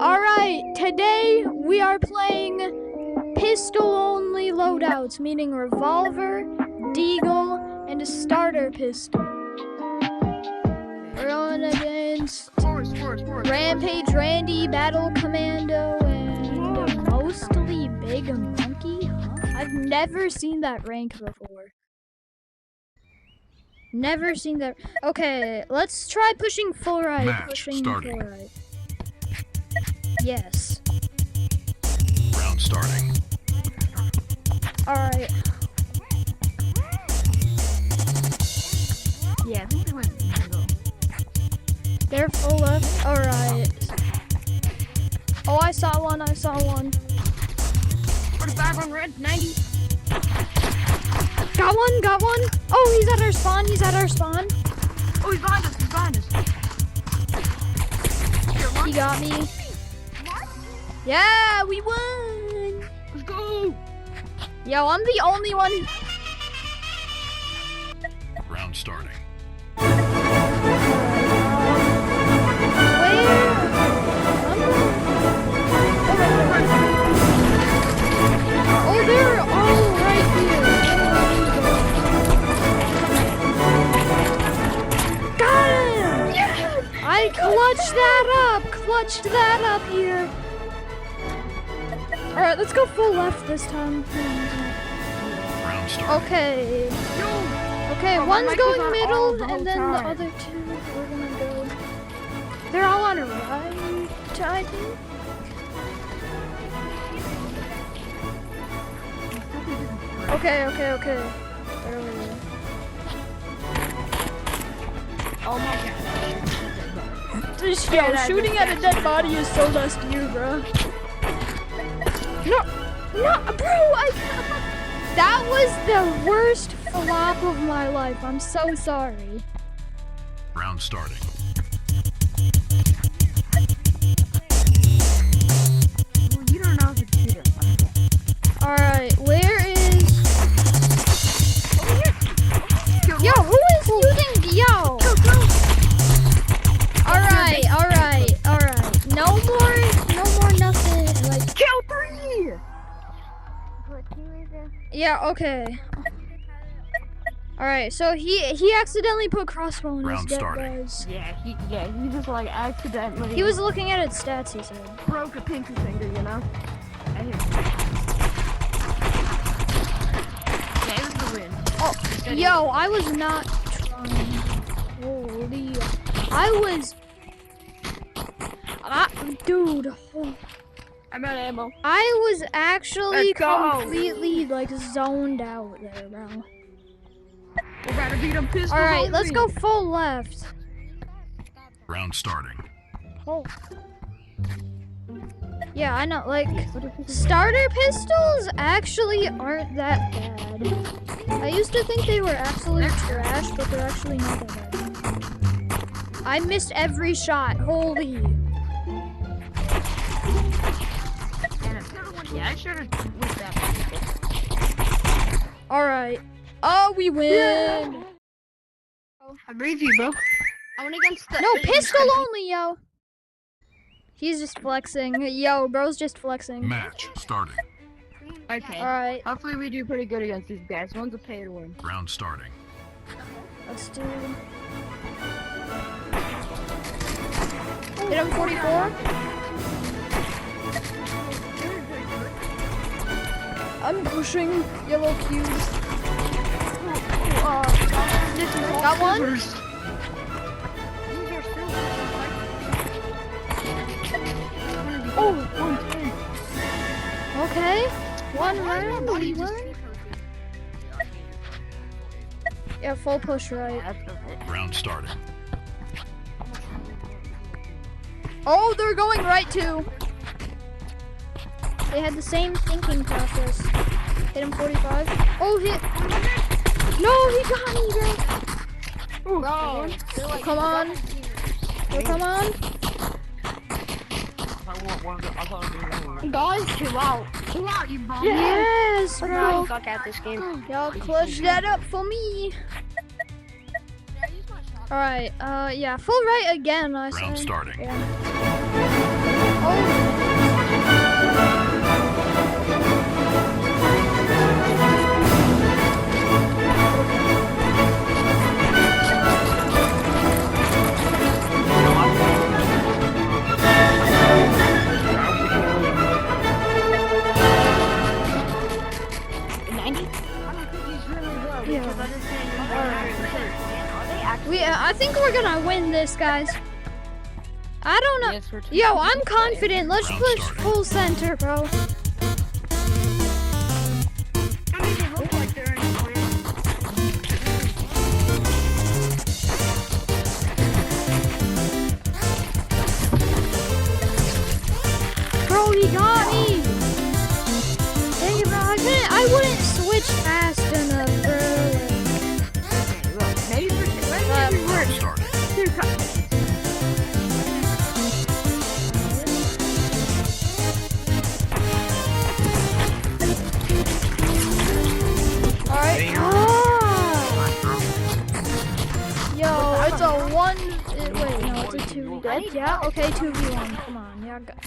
Alright, today we are playing pistol-only loadouts, meaning revolver, deagle, and a starter pistol. We're going against Rampage Randy, Battle Commando, and mostly Big Monkey. Huh? I've never seen that rank before. Never seen that. Okay, let's try pushing full right. Match starting. Full right. Yes. Round starting. Alright. Yeah, I think they went middle. They're full left. Alright. Oh, I saw one. 45 on red, 90. Got one. Oh, he's at our spawn. Oh, he's behind us. Here, He got me. Yeah, we won. Let's go. Yo, I'm the only one. Round starting. Oh, they're all right here. Got him! Yes! I clutched that up here. Alright, let's go full left this time. Round starting. Okay. Okay, Oh, one's my mic was going on middle, all the whole and then the time. other two, we're gonna go. They're all on right, I think. Okay. There we go. Oh my god. Yo, shooting at a dead body is so less to you, bro. No, bro, that was the worst flop of my life. I'm so sorry. Round starting. Well, you don't know how to shoot it. Alright, where is... Over here. Yo, who is using... Yo! Alright. No more nothing. Like... Kill 3! Yeah, okay. Alright, so he accidentally put crossbow in his Round dead starting. guys. Yeah, he just like accidentally. He was looking at its stats, he said. broke a pinky finger, you know? I hear. Yeah, it was the win. Oh, yo, I was not trying. Holy. I was... dude. Oh. I'm out of ammo. I was actually Let's go. completely, like, zoned out there, bro. We're about to beat him pistol. Alright, let's go full left. Round starting. Oh. Yeah, I know, like, starter pistols actually aren't that bad. I used to think they were absolute trash, but they're actually not that bad. I missed every shot. Holy. Yeah, I should have with that. Alright. Oh, we win. Yeah. I breathe you, bro. I went against the. No, pistol only, yo. He's just flexing. Yo, bro's just flexing. Match starting. Okay. Alright, Hopefully we do pretty good against these guys. One's a pay to win. Round starting. let's do... Hit him 44. I'm pushing yellow cubes. Got one? Oh, 110. Okay. One round. We won. Yeah, full push right. Round starting. Oh, they're going right too. They had the same thinking process. Hit him 45. Oh, hit. No, he got me, bro. Bro, Come on. Oh, come on. guys, chill out. Chill out, you bum. Yes, Bro, bro. fuck out this game. Y'all clutch that up for me. Alright, yeah, full right again, I said. Round starting. Yeah. Oh, I think we're gonna win this, guys. I don't know. Yes, we're two Yo, people I'm play. confident. Let's push full center, bro. I mean, they look like they're in a plan. Bro, he got me. Dang it, bro. I wouldn't switch fast enough, bro. Okay, look, maybe we were Round starting. two cuts. Alright. Yo, it's a one. Wait, no, it's a 2v1. Yeah, okay, 2v1. Come on,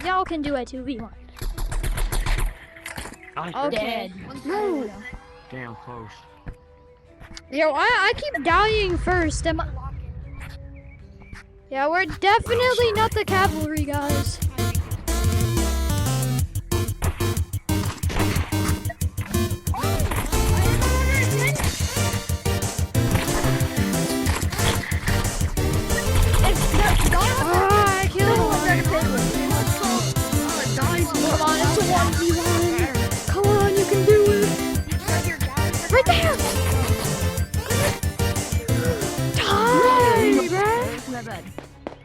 y'all can do a 2v1. Okay. No. Damn close. Yo, I keep dying first. Am I? Yeah, we're definitely not the cavalry guys. I killed one. Come on, it's a 1v1. Come on, you can do it. Right there. Tie, bro.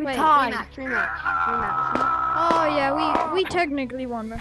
Wait. Rematch. Oh yeah, we technically won, bro.